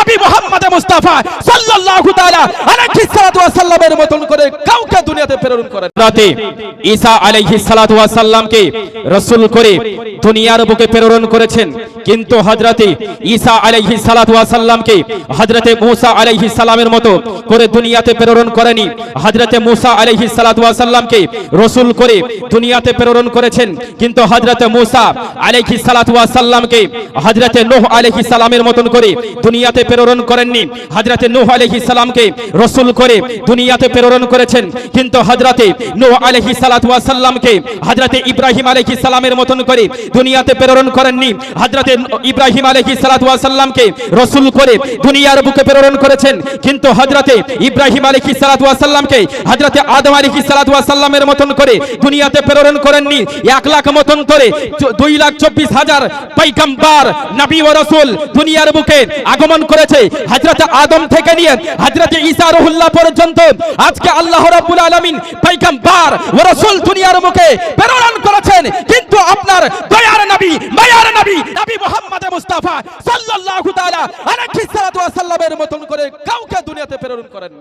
নবী মুহাম্মদ মুস্তাফা সাল্লাল্লাহু তাআলা আলাইহি সাল্লাতু ওয়াস সাল্লামের মতন করে কাউকে দুনিয়াতে প্রেরণ করেন। রাতে ঈসা আলাইহিস সালাতু ওয়াস সালামকে রাসূল করে দুনিয়ার বুকে প্রেরণ করেছেন, কিন্তু হযরতে ঈসা আলাইহিস সালাতু ওয়াস সালামকে হযরতে মূসা আলাইহিস সালামের মতো করে দুনিয়াতে প্রেরণ করেনি। হযরতে মূসা আলাইহিস সালাতু ওয়াস সালামকে রাসূল করে দুনিয়াতে প্রেরণ করেছেন, কিন্তু হযরতে মূসা আলাইহিস সালাতু ওয়াস সালামকে হযরতে নূহ আলাইহিস সালামের মতন করে দুনিয়াতে প্রেরণ করেননি। হযরতে নূহ আলাইহিস সালামকে রাসূল করে দুনিয়াতে প্রেরণ করেছেন, কিন্তু হযরতে নূহ আলাইহিস সালাতু ওয়াস সালামকে হযরতে ইব্রাহিম আলাইহিস সালামের মতন করে দুনিয়াতে প্রেরণ করেননি। হযরতে ইব্রাহিম আলাইহিস সালাতু ওয়াস সালামকে রাসূল করে দুনিয়ার বুকে প্রেরণ করেছেন, কিন্তু হযরতে ইব্রাহিম আলাইহিস সালাতু ওয়াস সালামকে হযরতে আদম আলাইহিস সালাতু ওয়াস সালামের মতন করে দুনিয়াতে প্রেরণ করেননি। 1 লাখ মতন করে 2,24,000 পয়গম্বর নবী ও রাসূল দুনিয়ার বুকে আগমন করেছে। হযরতে আদম থেকে নিয়ে হযরতে ঈসা রুহুল্লাহ পর্যন্ত আজকে আল্লাহ রাব্বুল আলামিন পয়গম্বর ও রাসূল দুনিয়ার বুকে প্রেরণ করেছেন, কিন্তু আপনার দয়ার নবী মায়ার নবী নবী মুহাম্মদ মুস্তাফা সাল্লাল্লাহু তাআলা আলাইহি সাল্লাতু ওয়াস সাল্লামের মতন করে কাউকে দুনিয়াতে প্রেরণ করেন।